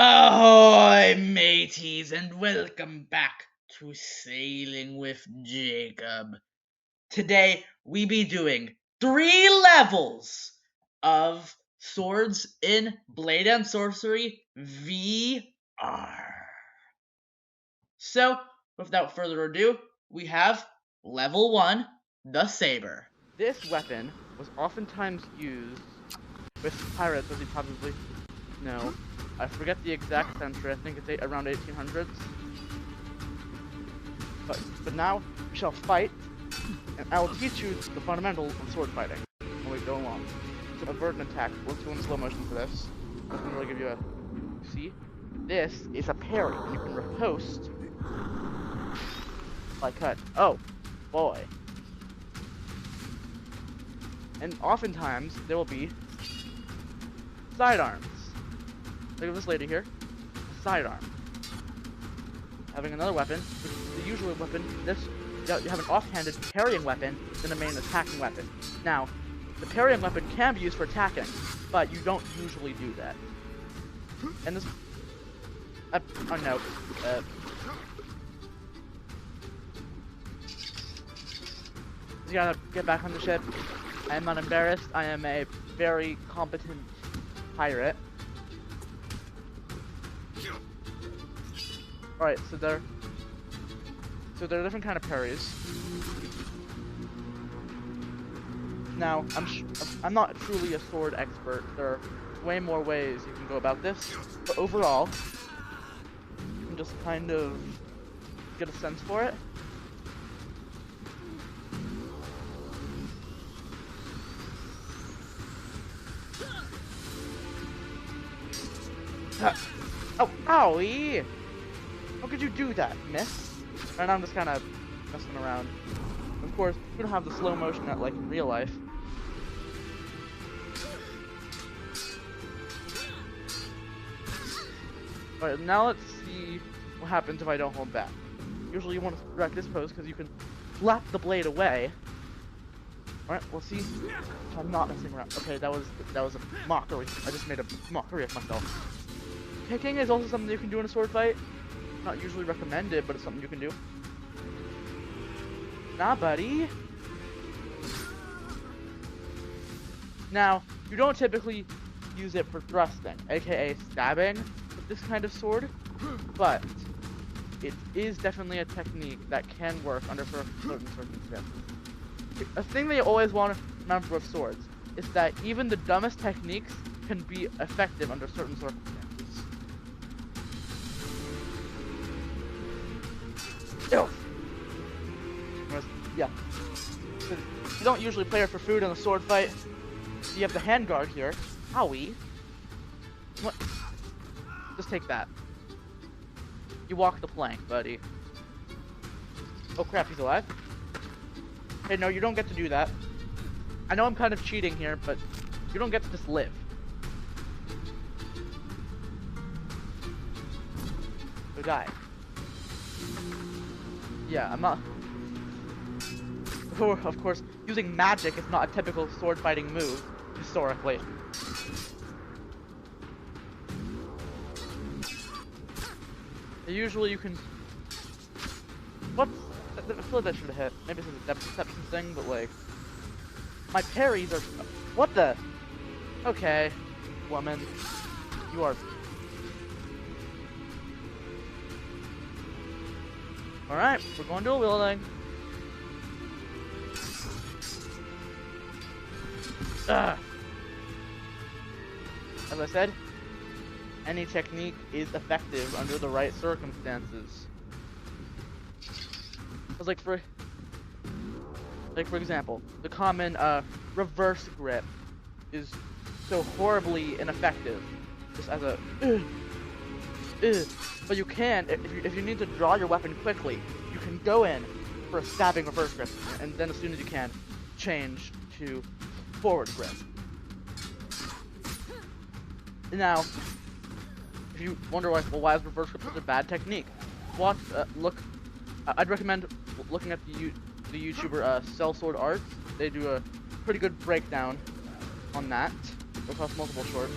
Ahoy, mateys, and welcome back to Sailing with Jacob. Today, we be doing 3 levels of Swords in Blade and Sorcery VR. So, without further ado, we have level 1, the Saber. This weapon was oftentimes used with pirates, as you probably know. I forget the exact century, I think it's around 1800s. But now, we shall fight, and I will teach you the fundamentals of sword fighting when we go along. So avert an attack. Let's go in slow motion for this. I'm just gonna really give you a... See? This is a parry, and you can riposte by cut. Oh, boy. And oftentimes, there will be sidearms. Look at this lady here. A sidearm. Having another weapon, which is the usual weapon, you have an offhanded parrying weapon, then a main attacking weapon. Now, the parrying weapon can be used for attacking, but you don't usually do that. And this... oh no. You gotta get back on the ship. I am not embarrassed. I am a very competent pirate. Alright, so there are different kind of parries. Now, I'm not truly a sword expert. There are way more ways you can go about this, but overall, you can just kind of get a sense for it. Oh, owie! How could you do that, miss? And I'm just kind of messing around. Of course, you don't have the slow motion that like in real life. Alright, now let's see what happens if I don't hold back. Usually you want to direct this pose because you can slap the blade away. Alright, we'll see if I'm not messing around. Okay, that was a mockery. I just made a mockery of myself. Kicking is also something you can do in a sword fight. Not usually recommended, but it's something you can do. Nah, buddy. Now, you don't typically use it for thrusting, aka stabbing, with this kind of sword, but it is definitely a technique that can work under certain circumstances. A thing that you always want to remember with swords is that even the dumbest techniques can be effective under certain circumstances. Ew. Yeah. You don't usually play it for food in a sword fight. You have the handguard here. Owie. What? Just take that. You walk the plank, buddy. Oh crap, he's alive? Hey, no, you don't get to do that. I know I'm kind of cheating here, but you don't get to just live. So die. Yeah, I'm not... Of course, using magic is not a typical sword fighting move, historically. Usually you can... What? I feel like that should have hit. Maybe this is a depth perception thing, but like... My parries are... What the? Okay, woman. You are... Alright, we're going dual wielding. Ugh. As I said, any technique is effective under the right circumstances. Because like for example, the common reverse grip is so horribly ineffective. Just as a but you can, if you need to draw your weapon quickly, you can go in for a stabbing reverse grip, and then as soon as you can, change to forward grip. Now, if you wonder why is reverse grip such a bad technique, I'd recommend looking at the YouTuber Sellsword Arts. They do a pretty good breakdown on that across multiple shorts.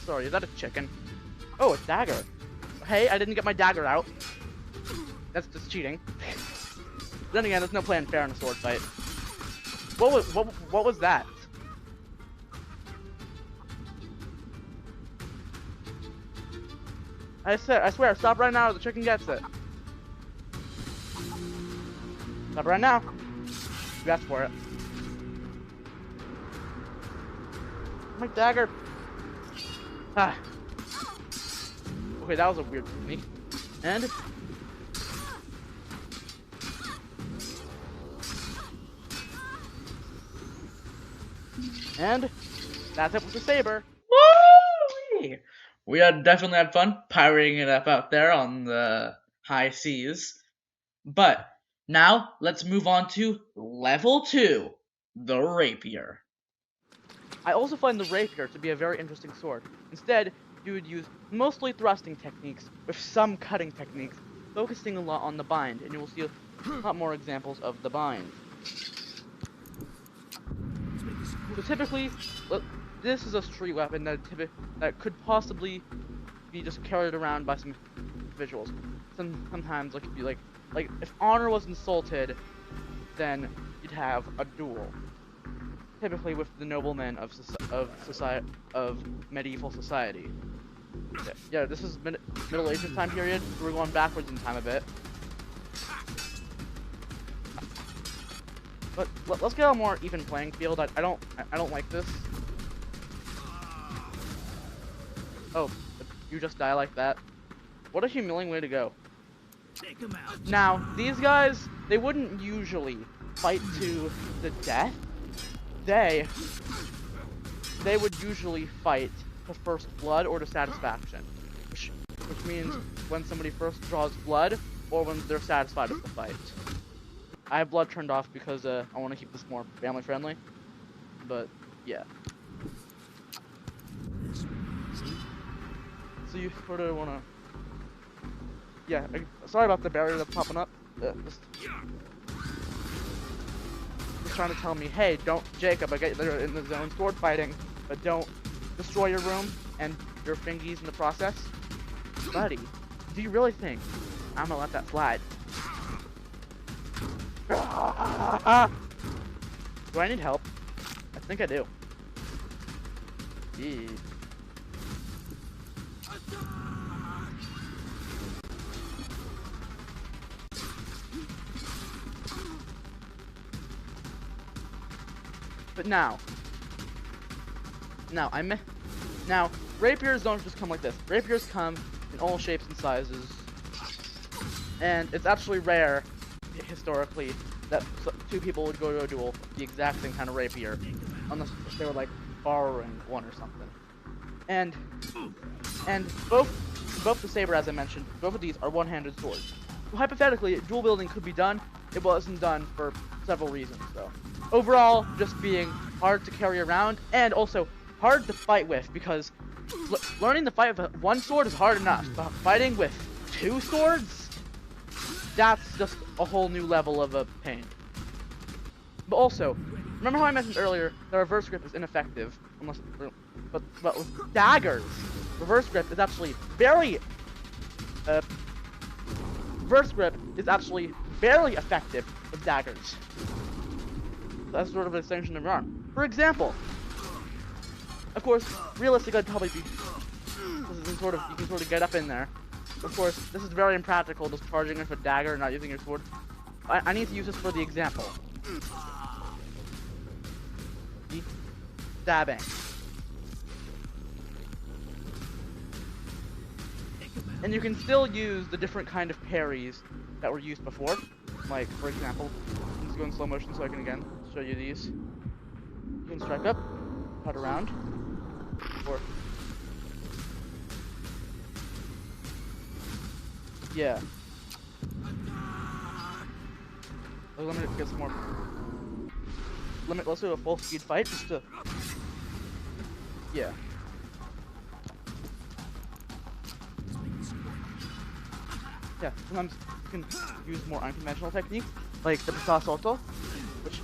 sorry, is that a chicken? Oh, a dagger. Hey, I didn't get my dagger out. That's just cheating. Then again, there's no play fair in a sword fight. What was that? I swear, stop right now or the chicken gets it. Stop right now. You asked for it. My dagger. Ah. Okay, that was a weird technique. And that's it with the saber. Woo! We had definitely had fun pirating it up out there on the high seas. But now let's move on to level 2, the rapier. I also find the rapier to be a very interesting sword. Instead, you would use mostly thrusting techniques with some cutting techniques, focusing a lot on the bind, and you will see a lot more examples of the bind. So typically, this is a street weapon that could possibly be just carried around by some individuals. Sometimes it could be like if honor was insulted, then you'd have a duel. Typically with the noblemen of medieval society. Yeah, this is Middle Ages time period. We're going backwards in time a bit. But let's get a more even playing field. I don't like this. Oh, you just die like that. What a humiliating way to go. Take him out. Now, these guys, they wouldn't usually fight to the death. They would usually fight to first blood or to satisfaction, which means when somebody first draws blood or when they're satisfied with the fight. I have blood turned off because I want to keep this more family friendly, but yeah. So you sort of want to, yeah. Sorry about the barrier that's popping up. Just trying to tell me, hey, don't, Jacob, I get they're in the zone sword fighting, but don't destroy your room and your fingies in the process. Buddy, do you really think I'm gonna let that slide? Do I need help? I think I do. Yeah. But now, rapiers don't just come like this. Rapiers come in all shapes and sizes, and it's actually rare, historically, that two people would go to a duel with the exact same kind of rapier, unless they were like borrowing one or something. And both the saber, as I mentioned, both of these are one-handed swords. So hypothetically, duel wielding could be done. It wasn't done for several reasons, though. Overall, just being hard to carry around, and also hard to fight with, because learning to fight with one sword is hard enough, but fighting with two swords, that's just a whole new level of a pain. But also, remember how I mentioned earlier that reverse grip is ineffective, but with daggers, reverse grip is actually very effective with daggers. That's sort of a distinction of arm. For example, of course, realistically, I'd probably be. You can sort of get up in there. Of course, this is very impractical, just charging with a dagger and not using your sword. I need to use this for the example. Stabbing. And you can still use the different kind of parries that were used before. Like, for example, let's go in slow motion so I can again show you these. You can strike up, cut around, or yeah. Let me get some more. Let's do a full speed fight just to. Yeah. Yeah, sometimes you can use more unconventional techniques, like the Pasa Salto, which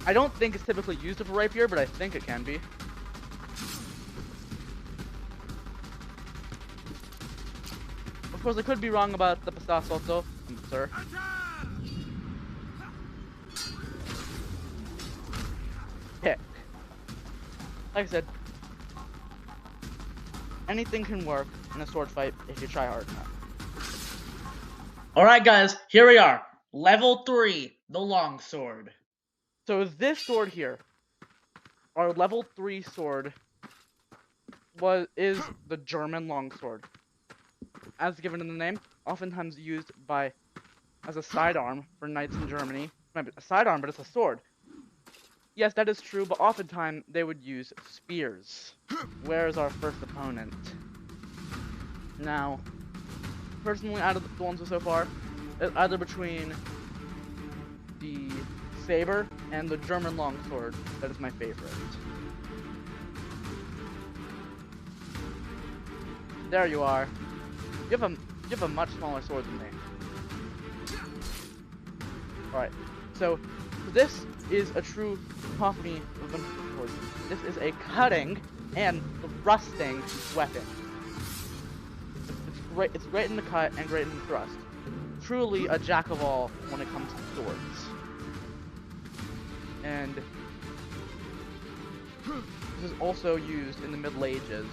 I don't think is typically used with a rapier, but I think it can be. Of course, I could be wrong about the Pastas also, sir. Pick. Like I said, anything can work in a sword fight if you try hard enough. Alright guys, here we are. Level 3, the longsword. So this sword here, our level 3 sword, is the German longsword. As given in the name, oftentimes used as a sidearm for knights in Germany. Might be a sidearm, but it's a sword. Yes, that is true, but oftentimes they would use spears. Where's our first opponent? Now, personally, out of the ones so far, it's either between the saber and the German longsword that is my favorite. There you are. You have a much smaller sword than me. Alright, so this is a true coffee of sword. This is a cutting and thrusting weapon. It's great in the cut and great in the thrust. Truly a jack of all when it comes to swords. And this is also used in the Middle Ages.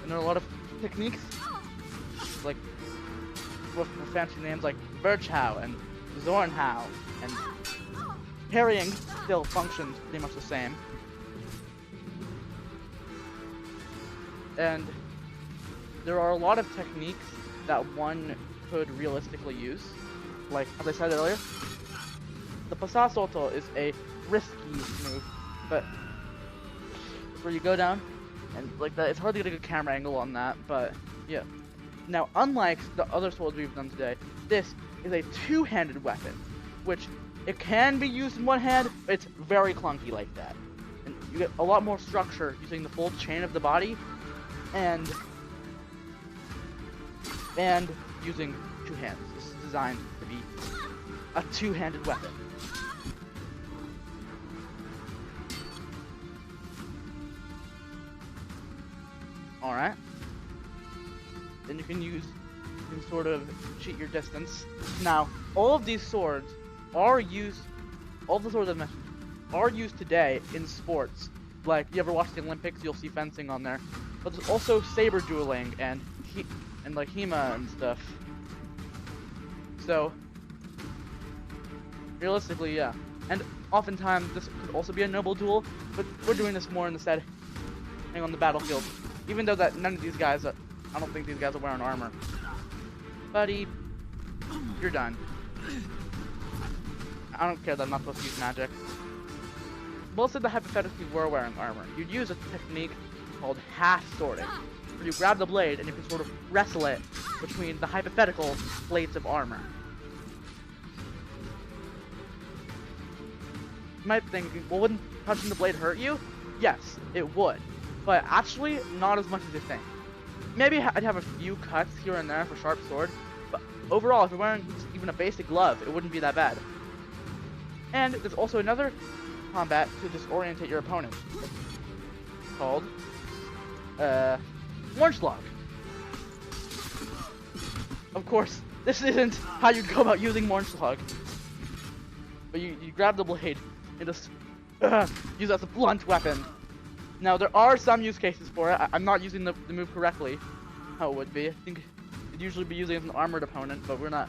And there are a lot of techniques, like with fancy names like Birchhau and Zornhau, and parrying still functions pretty much the same. And there are a lot of techniques that one could realistically use. Like, as I said earlier, the Passasoto is a risky move, but where you go down, and like that, it's hard to get a good camera angle on that, but yeah. Now, unlike the other swords we've done today, this is a two-handed weapon, which it can be used in one hand, but it's very clunky like that. And you get a lot more structure using the full chain of the body, and using two hands. This is designed to be a two-handed weapon. Alright. Then you can sort of cheat your distance. Now, all of these swords are used, all the swords I've mentioned, are used today in sports. Like, you ever watch the Olympics, you'll see fencing on there. But there's also saber dueling and like HEMA and stuff. So, realistically, yeah. And oftentimes, this could also be a noble duel, but we're doing this more in the setting on the battlefield. Even though that none of these guys, I don't think these guys are wearing armor. Buddy, you're done. I don't care that I'm not supposed to use magic. Most of the hypothetically were wearing armor. You'd use a technique called half swording, where you grab the blade and you can sort of wrestle it between the hypothetical plates of armor. You might be thinking, well, wouldn't touching the blade hurt you? Yes, it would. But actually, not as much as you think. Maybe I'd have a few cuts here and there for sharp sword, but overall, if you're wearing even a basic glove, it wouldn't be that bad. And there's also another combat to disorientate your opponent, called Warnschlag. Of course, this isn't how you'd go about using Warnschlag, but you grab the blade and just use it as a blunt weapon. Now, there are some use cases for it. I'm not using the move correctly, how it would be. I think it'd usually be using it as an armored opponent, but we're not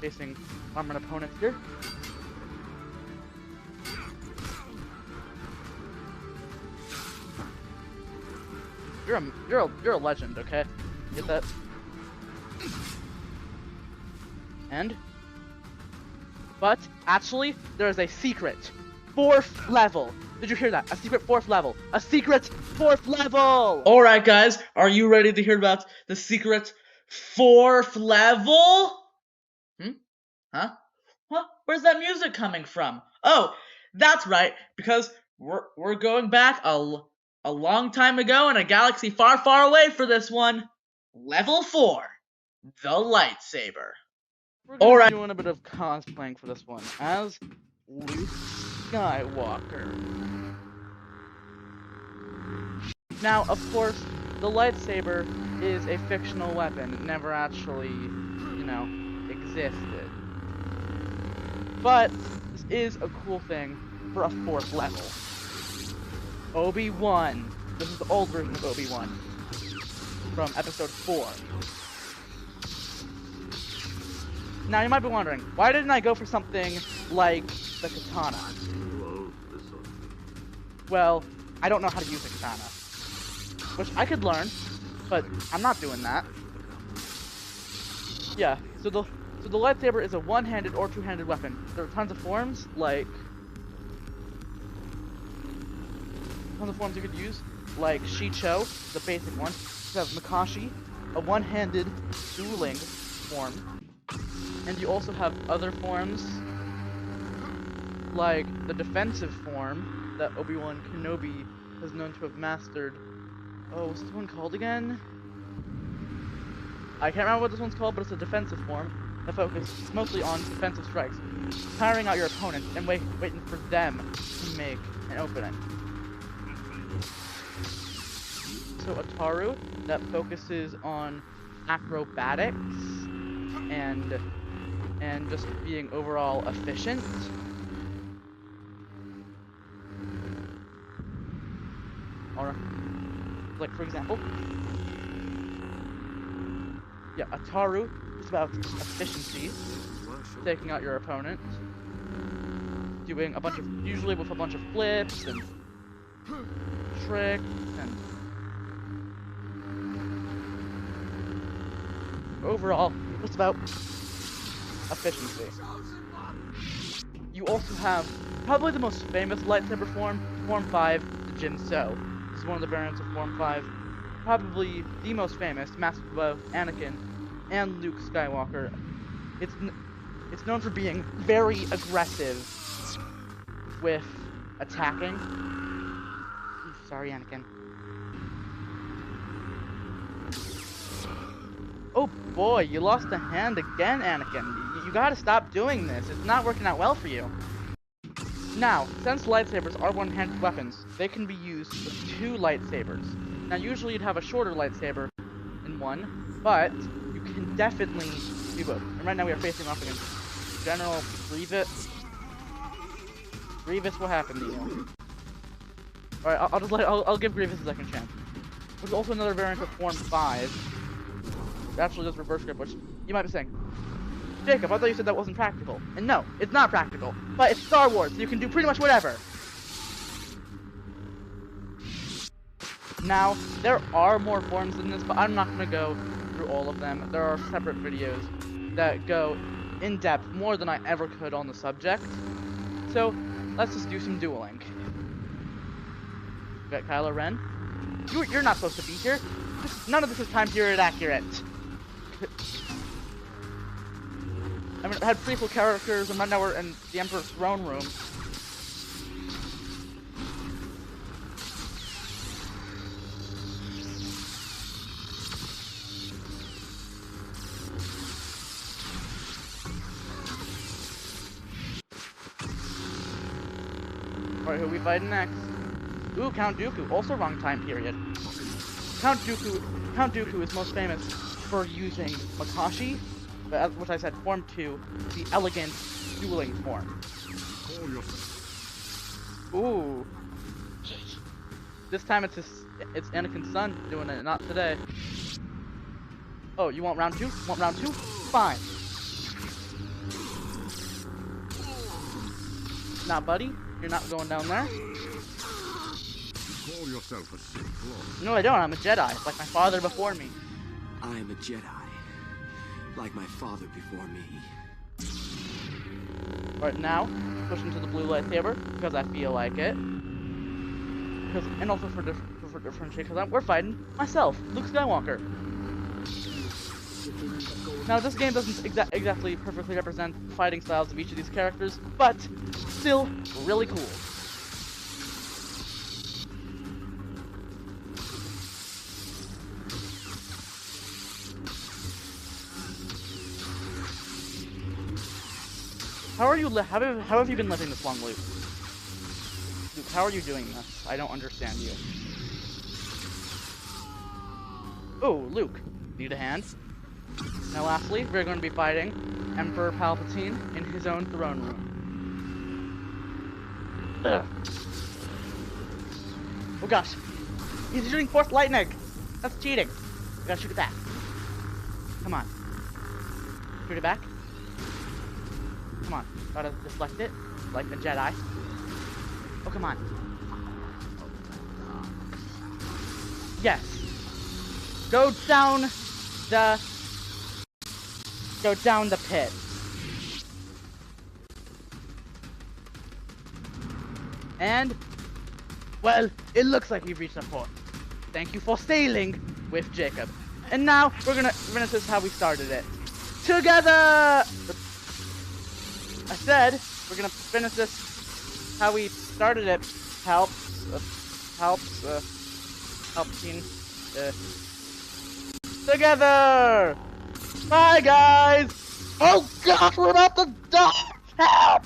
facing armored opponents here. You're a legend, okay? Get that? But actually, there is a secret 4th level. Did you hear that? A secret 4th level. A secret 4th level! Alright guys, are you ready to hear about the secret 4th level? Huh? What? Where's that music coming from? Oh, that's right, because we're going back a long time ago in a galaxy far, far away for this one. Level 4, the lightsaber. We're gonna Alright. be doing a bit of cosplaying for this one as Luke Skywalker. Now, of course, the lightsaber is a fictional weapon. It never actually, you know, existed. But this is a cool thing for a 4th level. Obi-Wan. This is the old version of Obi-Wan from episode 4. Now you might be wondering, why didn't I go for something like the katana? Well, I don't know how to use a katana. Which I could learn, but I'm not doing that. Yeah, so the lightsaber is a one-handed or two-handed weapon. There are tons of forms, like you could use, like Shicho, the basic one. You have Makashi, a one-handed dueling form. And you also have other forms, like the defensive form that Obi-Wan Kenobi is known to have mastered. Oh, what's this one called again? I can't remember what this one's called, but it's a defensive form that focuses mostly on defensive strikes, tiring out your opponent and waiting for them to make an opening. So Ataru, that focuses on acrobatics and just being overall efficient. Or, like for example, yeah, Ataru is about efficiency, taking out your opponent, doing a bunch of, usually with a bunch of flips and tricks and overall, it's about efficiency. You also have probably the most famous lightsaber form, Form 5, the Jinso. This is one of the variants of Form 5. Probably the most famous, mastered by both Anakin and Luke Skywalker. It's known for being very aggressive with attacking. Ooh, sorry, Anakin. Oh boy, you lost a hand again, Anakin. You gotta stop doing this. It's not working out well for you. Now, since lightsabers are one-handed weapons, they can be used with 2 lightsabers. Now, usually you'd have a shorter lightsaber in one, but you can definitely do both. And right now we are facing off against General Grievous. Grievous, what happened to you? Alright, I'll give Grievous a second chance. There's also another variant of Form 5. It actually does reverse grip, which you might be saying, Jacob, I thought you said that wasn't practical. And no, it's not practical. But it's Star Wars, so you can do pretty much whatever. Now, there are more forms than this, but I'm not going to go through all of them. There are separate videos that go in depth more than I ever could on the subject. So, let's just do some dueling. We got Kylo Ren. You're not supposed to be here. None of this is time period accurate. I mean, I had prequel characters, and right now we're in the Emperor's throne room. Alright, who are we fighting next? Ooh, Count Dooku, also wrong time period. Count Dooku is most famous for using Makashi, which I said, Form 2, the elegant dueling form. Ooh. This time it's Anakin's son doing it, not today. Oh, you want round 2? Want round 2? Fine. Nah, buddy, you're not going down there. Call yourself a Sith Lord. No, I don't. I'm a Jedi, like my father before me. I am a Jedi, like my father before me. Right now, push into the blue lightsaber because I feel like it. And also for differentiate, because we're fighting myself, Luke Skywalker. Now, this game doesn't exactly perfectly represent the fighting styles of each of these characters, but still really cool. How have you been living this long, Luke? Luke, how are you doing this? I don't understand you. Oh, Luke. Need a hand? Now lastly, we're going to be fighting Emperor Palpatine in his own throne room. Ugh. Oh gosh. He's shooting force lightning! That's cheating. We gotta shoot it back. Come on. Shoot it back. Come on. Gotta deflect it. Like a Jedi. Oh, come on. Yes. Go down the pit. And, well, it looks like we've reached a port. Thank you for sailing with Jacob. And now we're gonna finish this how we started it. Together! I said we're gonna finish this how we started it. Palpatine. Together! Bye, guys! Oh gosh, we're about to die! Help!